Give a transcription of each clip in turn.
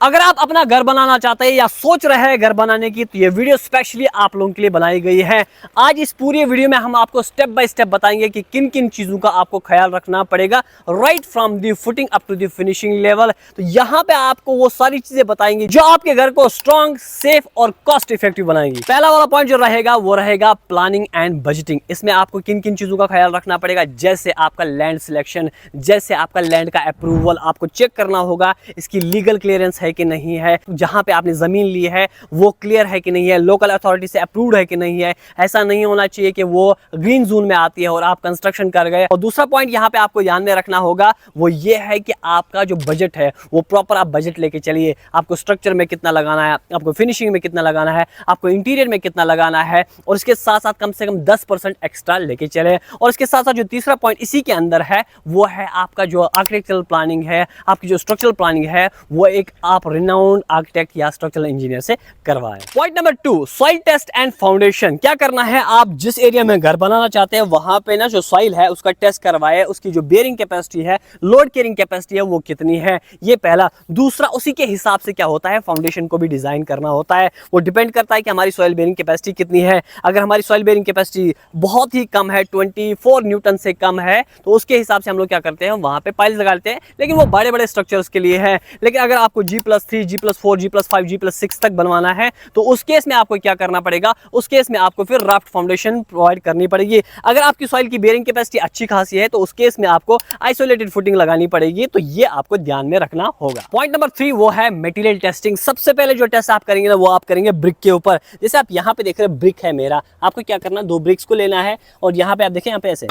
अगर आप अपना घर बनाना चाहते हैं या सोच रहे हैं घर बनाने की, तो ये वीडियो स्पेशली आप लोगों के लिए बनाई गई है। आज इस पूरी वीडियो में हम आपको स्टेप बाय स्टेप बताएंगे कि किन किन चीज़ों का आपको ख्याल रखना पड़ेगा, right from the footing up to the finishing level. तो यहाँ पे आपको वो सारी चीजें बताएंगे जो आपके घर को स्ट्रॉन्ग, सेफ और कॉस्ट इफेक्टिव बनाएंगी। पहला वाला पॉइंट जो रहेगा वो रहेगा प्लानिंग एंड बजटिंग। इसमें आपको किन किन चीज़ों का ख्याल रखना पड़ेगा, जैसे आपका लैंड सिलेक्शन, जैसे आपका लैंड का अप्रूवल आपको चेक करना होगा, इसकी लीगल क्लियरेंस है कि नहीं है, जहां पे आपने जमीन ली है वो क्लियर है कि नहीं है, लोकल अथॉरिटी से अप्रूव्ड है कि नहीं है। ऐसा नहीं होना चाहिए कि वो ग्रीन जोन में आती है और आप कंस्ट्रक्शन कर गए। और दूसरा पॉइंट यहां पे आपको ध्यान में रखना होगा वो ये है कि आपका जो बजट है वो प्रॉपर आप बजट लेके चलिए। आपको स्ट्रक्चर में कितना लगाना है, आपको फिनिशिंग में कितना लगाना है, आपको इंटीरियर में कितना लगाना है, और इसके साथ साथ कम से कम 10% एक्स्ट्रा लेके चले। और इसके साथ साथ जो तीसरा पॉइंट इसी के अंदर है वो है आपका जो आर्किटेक्चरल प्लानिंग है, आपकी जो स्ट्रक्चरल प्लानिंग है, वो एक आप रिनाउंड आर्किटेक्ट या स्ट्रक्चरल इंजीनियर से करवाएं। Point number 2, soil test and foundation. क्या करना है, आप जिस एरिया में घर बनाना चाहते हैं वहां पे ना जो सॉइल है उसका टेस्ट करवाए, उसकी जो बेयरिंग कैपेसिटी है, लोड कैरिंग कैपेसिटी है, वो कितनी है, ये पहला। दूसरा, उसी के हिसाब से क्या होता है, फाउंडेशन को भी डिजाइन करना होता है। वो डिपेंड करता है कि हमारी सॉइल बेयरिंग कैपेसिटी कितनी है। अगर हमारी सॉइल बेयरिंग कैपेसिटी बहुत ही कम है, 24 न्यूटन से कम है, तो उसके हिसाब से हम लोग क्या करते हैं, वहां पे पाइल्स लगा देते हैं, लेकिन वो बड़े बड़े स्ट्रक्चर्स के लिए है। लेकिन अगर आपको G+3, G+4, G+5, G+6 तक बनवाना है तो उस केस में आपको क्या करना पड़ेगा, उस केस में आपको फिर राफ्ट फाउंडेशन प्रोवाइड करनी पड़ेगी। अगर आपकी सॉइल की बेयरिंग कैपेसिटी अच्छी खासी है तो उस केस में आपको आइसोलेटेड फुटिंग लगानी पड़ेगी। तो ये आपको ध्यान में रखना होगा। पॉइंट नंबर 3 वो है मटेरियल टेस्टिंग। सबसे पहले जो टेस्ट आप करेंगे ना वो आप करेंगे ब्रिक के ऊपर। जैसे आप यहाँ पे देख रहे हैं ब्रिक है मेरा, आपको क्या करना, 2 ब्रिक्स को लेना है और यहाँ पे आप देखें, यहाँ पे ऐसे,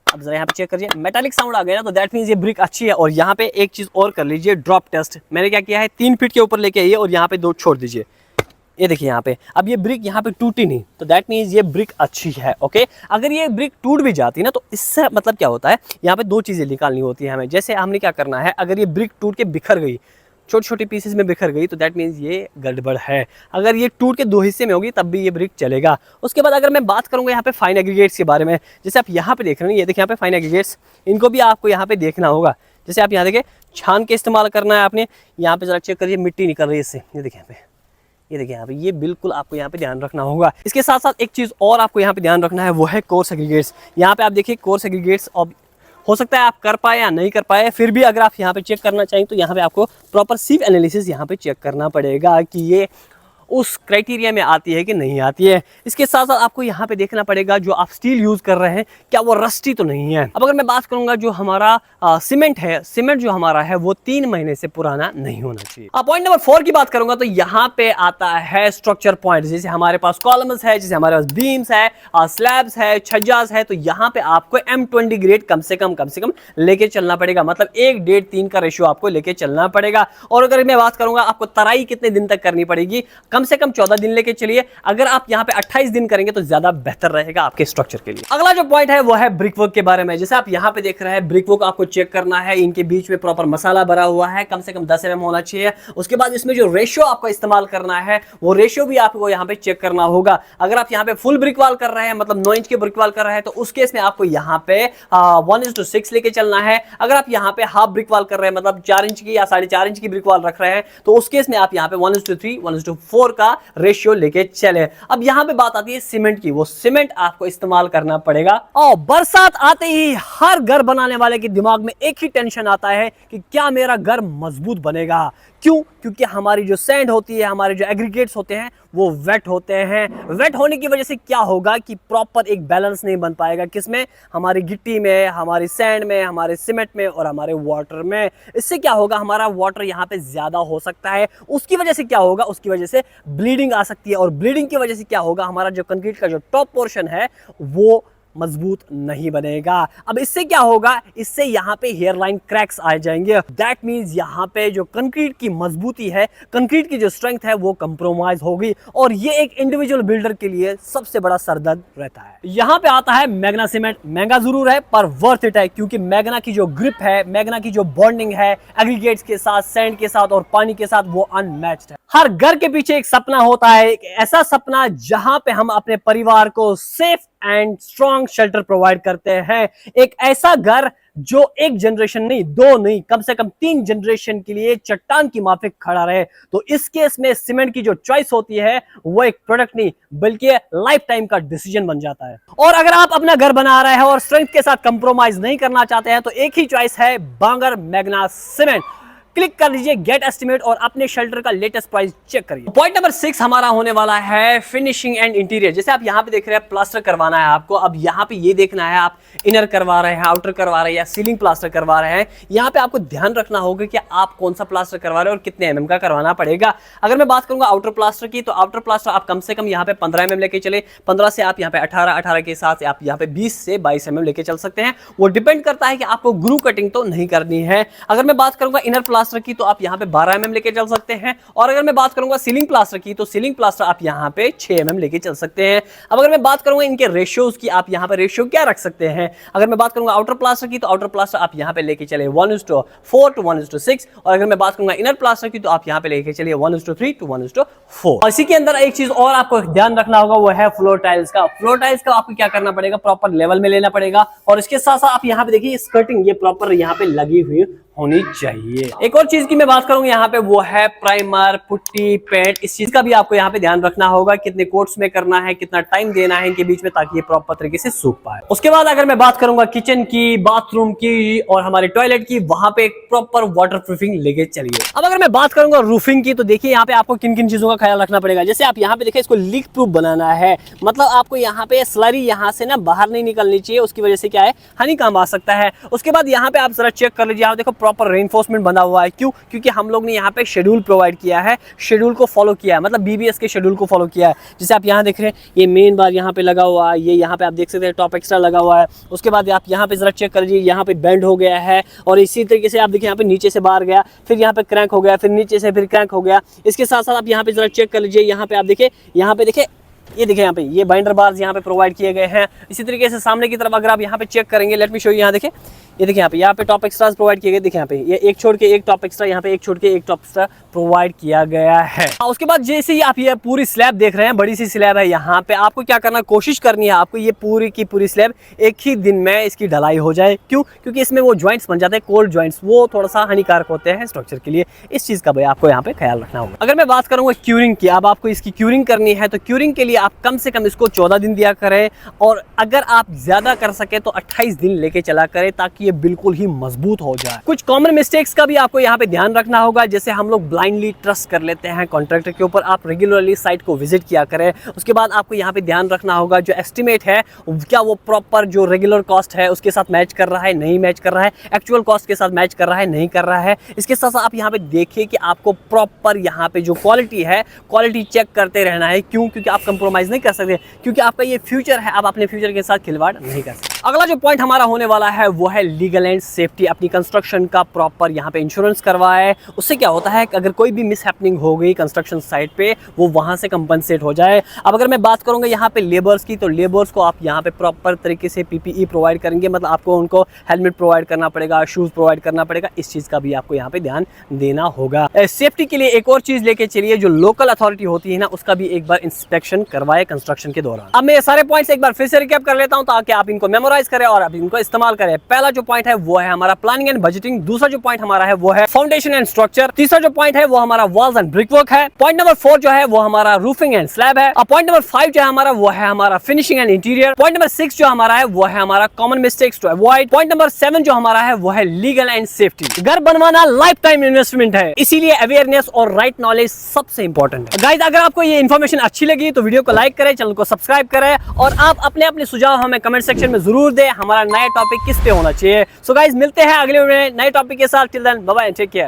अब जरा यहाँ पे चेक करिए, मेटालिक साउंड आ गया ना, तो दैट मींस ये ब्रिक अच्छी है। और यहाँ पे एक चीज और कर लीजिए, ड्रॉप टेस्ट। मैंने क्या किया है, 3 फीट के ऊपर लेके आइए और यहाँ पे 2 छोड़ दीजिए। ये देखिए यहाँ पे, अब ये ब्रिक यहाँ पे टूटी नहीं, तो दैट मींस ये ब्रिक अच्छी है। ओके, अगर ये ब्रिक टूट भी जाती है ना तो इससे मतलब क्या होता है, यहाँ पे 2 चीजें निकालनी होती है हमें। जैसे हमने क्या करना है, अगर ये ब्रिक टूट के बिखर गई, छोटी छोटी पीसेस में बिखर गई, तो दैट मीन्स ये गड़बड़ है। अगर ये टूट के 2 हिस्से में होगी तब भी ये ब्रिक चलेगा। उसके बाद अगर मैं बात करूंगा यहाँ पे फाइन एग्रीगेट्स के बारे में, जैसे आप यहाँ पे देख रहे हैं, ये देखिए यहाँ पे फाइन एग्रीगेट्स, इनको भी आपको यहाँ पे देखना होगा। जैसे आप यहाँ देखिए, छान के इस्तेमाल करना है आपने। यहाँ पे जरा चेक करिए, मिट्टी निकल रही है इससे, ये देखिए यहाँ पे, ये देखिए यहाँ पे, ये बिल्कुल आपको यहाँ पे ध्यान रखना होगा। इसके साथ साथ एक चीज़ और आपको यहाँ पे ध्यान रखना है, वो है कोर्स एग्रीगेट्स। यहाँ पे आप देखिए कोर्स एग्रीगेट्स, अब हो सकता है आप कर पाए या नहीं कर पाए, फिर भी अगर आप यहाँ पे चेक करना चाहें तो यहाँ पे आपको प्रॉपर सीव एनालिसिस यहाँ पे चेक करना पड़ेगा कि ये उस क्राइटेरिया में आती है कि नहीं आती है। इसके साथ साथ आपको यहाँ पे देखना पड़ेगा जो आप स्टील यूज कर रहे हैं क्या वो रस्टी तो नहीं है। अब अगर मैं बात करूंगा जो हमारा सीमेंट है, सीमेंट जो हमारा है वो 3 महीने से पुराना नहीं होना चाहिए। पॉइंट नंबर 4 की बात करूंगा तो यहाँ पे आता है स्ट्रक्चर पॉइंट। जैसे हमारे पास कॉलम्स है, जैसे हमारे पास बीम्स है, स्लैब्स है, छज्जास है, तो यहाँ पे आपको M20 ग्रेड कम से कम लेके चलना पड़ेगा। मतलब 1:3 का रेशियो आपको लेके चलना पड़ेगा। और अगर मैं बात करूंगा आपको तराई कितने दिन तक करनी पड़ेगी, कम से कम 14 दिन लेके चलिए। अगर आप यहाँ पे 28 दिन करेंगे तो ज्यादा बेहतर रहेगा आपके स्ट्रक्चर के लिए। अगला जो पॉइंट है वो है ब्रिक वर्क के बारे में। जैसे आप यहाँ पे देख रहे हैं, ब्रिक वर्क आपको चेक करना है, इनके बीच में प्रॉपर मसाला भरा हुआ है, कम से कम 10 mm होना चाहिए। उसके बाद इसमें जो रेशियो आपको इस्तेमाल करना है वो रेशियो भी आपको यहाँ पे चेक करना होगा। अगर आप यहाँ पे फुल ब्रिक वॉल कर रहे हैं, मतलब 9 इंच की ब्रिक वॉल कर रहे हैं, तो उस केस में आपको यहाँ पे 1:6 लेके चलना है। अगर आप यहाँ पे हाफ ब्रिक वॉल कर रहे हैं, मतलब 4 इंच की या 4.5 इंच की ब्रिक वॉल रख रहे हैं, तो उस केस में आप यहाँ पे 1:3, 1:4 का रेशियो लेके चले। अब यहां पे बात आती है सीमेंट की, वो सीमेंट आपको इस्तेमाल करना पड़ेगा। और बरसात आते ही हर घर बनाने वाले के दिमाग में एक ही टेंशन आता है कि क्या मेरा घर मजबूत बनेगा। क्यों? क्योंकि हमारी जो सैंड होती है, हमारे जो एग्रीगेट्स होते हैं वो वेट होते हैं। वेट होने की वजह से क्या होगा कि प्रॉपर एक बैलेंस नहीं बन पाएगा, किसमें, हमारी गिट्टी में, हमारी सैंड में, हमारे सीमेंट में और हमारे वाटर में। इससे क्या होगा, हमारा वाटर यहाँ पे ज्यादा हो सकता है। उसकी वजह से क्या होगा, उसकी वजह से ब्लीडिंग आ सकती है। और ब्लीडिंग की वजह से क्या होगा, हमारा जो कंक्रीट का जो टॉप पोर्शन है वो मजबूत नहीं बनेगा। अब इससे क्या होगा, इससे यहाँ पे हेयरलाइन क्रैक्स आ जाएंगे। दैट मींस यहाँ पे जो कंक्रीट की मजबूती है, कंक्रीट की जो स्ट्रेंथ है वो कंप्रोमाइज होगी। और ये एक इंडिविजुअल बिल्डर के लिए सबसे बड़ा सरदर्द रहता है। यहाँ पे आता है मैग्ना सीमेंट। महंगा जरूर है पर वर्थ इट है, क्योंकि मैग्ना की जो ग्रिप है, मैग्ना की जो बॉन्डिंग है एग्रीगेट्स के साथ, सैंड के साथ और पानी के साथ, वो अनमैच्ड है। हर घर के पीछे एक सपना होता है, एक ऐसा सपना जहां पे हम अपने परिवार को safe and strong shelter provide करते हैं। एक ऐसा घर जो एक जनरेशन नहीं, दो नहीं, कम से कम 3 जनरेशन के लिए चट्टान की माफिक खड़ा रहे। तो इस केस में सीमेंट की जो चॉइस होती है वो एक प्रोडक्ट नहीं बल्कि लाइफ टाइम का डिसीजन बन जाता है। और अगर आप अपना घर बना रहे हैं और स्ट्रेंथ के साथ कंप्रोमाइज नहीं करना चाहते हैं तो एक ही चॉइस है, बांगर मैग्ना सीमेंट। क्लिक कर लीजिए गेट एस्टिमेट और अपने शेल्टर का लेटेस्ट प्राइस चेक करिए। पॉइंट नंबर 6 हमारा होने वाला है फिनिशिंग एंड इंटीरियर। जैसे आप यहाँ पे देख रहे हैं प्लास्टर करवाना है आपको। अब यहाँ पे ये देखना है आप इनर करवा रहे हैं, आउटर करवा रहे हैं या सीलिंग प्लास्टर करवा रहे हैं। यहाँ पे आपको ध्यान रखना होगा कि आप कौन सा प्लास्टर करवा रहे हैं और कितने एमएम का करवाना पड़ेगा। अगर मैं बात करूंगा आउटर प्लास्टर की, तो आउटर प्लास्टर आप कम से कम यहाँ पे 15 एमएम लेके चले, 15 से आप यहाँ पे 18 के साथ आप यहाँ पे 20 से 22 एमएम लेके चल सकते हैं। वो डिपेंड करता है कि आपको ग्रू कटिंग तो नहीं करनी है। अगर मैं बात करूंगा इनर प्लास्टर की, तो आप यहाँ 12 mm लेके चल सकते हैं। और अगर मैं बात करूंगा सीलिंग प्लास्टर की, तो सीलिंग प्लास्टर आप यहाँ पे 6 mm लेके चल सकते हैं। अब अगर मैं बात करूंगा इनके रेशियोज की, आप यहाँ पे रेशियो क्या रख सकते हैं। अगर मैं बात करूंगा आउटर प्लास्टर की, तो आउटर प्लास्टर आप यहाँ पे लेके चले 1:4 to 1:6। और अगर मैं बात करूंगा इनर प्लास्टर की, तो आप यहाँ पे लेके चलिए 1:3 to 1:4। और इसी के अंदर एक चीज और आपको ध्यान रखना होगा, वो है फ्लोर टाइल्स का। फ्लोर टाइल्स का आपको क्या करना पड़ेगा, प्रॉपर लेवल में लेना पड़ेगा। और इसके साथ साथ आप यहाँ पे देखिए स्कर्टिंग ये प्रॉपर यहाँ पे लगी हुई होनी चाहिए। एक और चीज की मैं बात करूंगा यहाँ पे, वो है प्राइमर, पुट्टी, पेंट। इस चीज का भी आपको यहाँ पे ध्यान रखना होगा, कितने कोट्स में करना है, कितना टाइम देना है इनके बीच में, ताकि ये प्रॉपर तरीके से सूख पाए। उसके बाद अगर मैं बात करूंगा किचन की, बाथरूम की और हमारे टॉयलेट की, वहां पे एक प्रॉपर वाटर प्रूफिंग लेके चलिए। अब अगर मैं बात करूंगा रूफिंग की, तो देखिए यहाँ पे आपको किन किन चीजों का ख्याल रखना पड़ेगा। जैसे आप यहाँ पे देखिए इसको लीक प्रूफ बनाना है, मतलब आपको यहाँ पे स्लरी यहाँ से ना बाहर नहीं निकलनी चाहिए, उसकी वजह से क्या है हानि काम आ सकता है। उसके बाद यहाँ पे आप जरा चेक कर लीजिए, आप देखो प्रॉपर रेनफोर्समेंट बना हुआ है। क्यों? क्योंकि हम लोग ने यहाँ पे शेड्यूल प्रोवाइड किया है, शेड्यूल को फॉलो किया है, मतलब बीबीएस के शेड्यूल को फॉलो किया है। जैसे आप यहाँ देख रहे हैं ये मेन बार यहाँ पे लगा हुआ है, ये यहाँ पे आप देख सकते हैं टॉप एक्स्ट्रा लगा हुआ है। उसके बाद आप यहाँ पे जरा चेक कर लीजिए, यहाँ पे बेंड हो गया है। और इसी तरीके से आप देखिए यहाँ पे नीचे से बाहर गया, फिर यहाँ पे क्रैंक हो गया, फिर नीचे से फिर क्रैंक हो गया। इसके साथ साथ आप यहाँ पे जरा चेक कर लीजिए, यहाँ पे आप देखिए, यहाँ पे देखिए ये देखिए यहाँ पे ये बाइंडर बार्स यहाँ पे प्रोवाइड किए गए हैं। इसी तरीके से सामने की तरफ अगर आप यहाँ पे चेक करेंगे, लेट मी शो यू, यहाँ देखिए ये देखिए यहाँ पे टॉप एक्स्ट्रास प्रोवाइड किए गए। देखिए यहाँ पे ये एक छोड़ के एक टॉप एक्स्ट्रा, यहाँ पे एक छोड़ के एक टॉप एक्स्ट्रा प्रोवाइड किया गया है। उसके बाद जैसे ही आप ये पूरी स्लैब देख रहे हैं, बड़ी सी स्लैब है, यहाँ पे आपको क्या करना, कोशिश करनी है आपको ये पूरी की पूरी स्लैब एक ही दिन में इसकी ढलाई हो जाए। क्यों? क्योंकि इसमें वो ज्वाइंट्स बन जाते हैं, कोल्ड ज्वाइंट्स, वो थोड़ा सा हानिकारक होते हैं स्ट्रक्चर के लिए। इस चीज का भाई आपको यहाँ पे ख्याल रखना होगा। अगर मैं बात करूंगा क्यूरिंग की, अब आपको इसकी क्यूरिंग करनी है, तो क्यूरिंग के लिए आप कम से कम इसको 14 दिन दिया करें, और अगर आप ज्यादा कर सके तो 28 दिन लेके चला करें, ताकि ये बिल्कुल ही मजबूत हो जाए। कुछ कॉमन मिस्टेक्स का भी आपको यहाँ पे ध्यान रखना होगा। जैसे हम लोग ब्लाइंडली ट्रस्ट कर लेते हैं कॉन्ट्रैक्टर के ऊपर, आप रेगुलरली साइट को विजिट किया करें। उसके बाद आपको यहाँ पे ध्यान रखना होगा जो एस्टिमेट है क्या वो प्रॉपर जो रेगुलर कॉस्ट है उसके साथ मैच कर रहा है, नहीं मैच कर रहा है, एक्चुअल कॉस्ट के साथ मैच कर रहा है, नहीं कर रहा है। इसके साथ साथ आप यहाँ पे देखिए कि आपको प्रॉपर यहाँ पे जो क्वालिटी है, क्वालिटी चेक करते रहना है। क्यों? क्योंकि आप कंप्रोमाइज नहीं कर सकते, क्योंकि आपका ये फ्यूचर है, आप अपने फ्यूचर के साथ खिलवाड़ नहीं कर सकते। अगला जो पॉइंट हमारा होने वाला है वो है लीगल एंड सेफ्टी। अपनी कंस्ट्रक्शन का प्रॉपर यहाँ पे इंश्योरेंस करवाए। उससे क्या होता है कि अगर कोई भी मिसहैपनिंग हो गई कंस्ट्रक्शन साइट पे, वो वहां से कंपनसेट हो जाए। अब अगर मैं बात करूंगा यहाँ पे लेबर्स की, तो लेबर्स को आप यहाँ पे प्रॉपर तरीके से पीपीई प्रोवाइड करेंगे, मतलब आपको उनको हेलमेट प्रोवाइड करना पड़ेगा, शूज प्रोवाइड करना पड़ेगा। इस चीज का भी आपको यहाँ पे ध्यान देना होगा। सेफ्टी के लिए एक और चीज लेके चलिए, जो लोकल अथॉरिटी होती है ना, उसका भी एक बार इंस्पेक्शन करवाए कंस्ट्रक्शन के दौरान। अब मैं ये सारे पॉइंट्स एक बार फिर से रिकैप कर लेता हूं, ताकि आप इनको मेमोराइज करें और आप इनको इस्तेमाल करें। पहला जो पॉइंट है वो है हमारा प्लानिंग एंड बजटिंग। दूसरा जो पॉइंट हमारा है वो है फाउंडेशन एंड स्ट्रक्चर। तीसरा जो पॉइंट है वो हमारा वॉल्स एंड ब्रिकवर्क है। पॉइंट नंबर 4 जो है वो हमारा रूफिंग एंड स्लैब है। और पॉइंट नंबर 5 जो है हमारा वो है हमारा finishing and interior. Point number 6 जो हमारा है वो है हमारा common mistakes to avoid. Point number 7 जो हमारा है वो है लीगल एंड सेफ्टी। घर बनवाना लाइफ टाइम इन्वेस्टमेंट है, इसीलिए अवेयरनेस और राइट नॉलेज सबसे इंपॉर्टेंट है। गाइस, अगर आपको ये इन्फॉर्मेशन अच्छी लगी तो वीडियो को लाइक करें, चैनल को सब्सक्राइब करें, और आप अपने अपने सुझाव हमें कमेंट सेक्शन में जरूर दें। हमारा नया टॉपिक किस पे होना चाहिए। सो गाइस, मिलते हैं अगले वीडियो में नए टॉपिक के साथ। Till then bye bye, take care.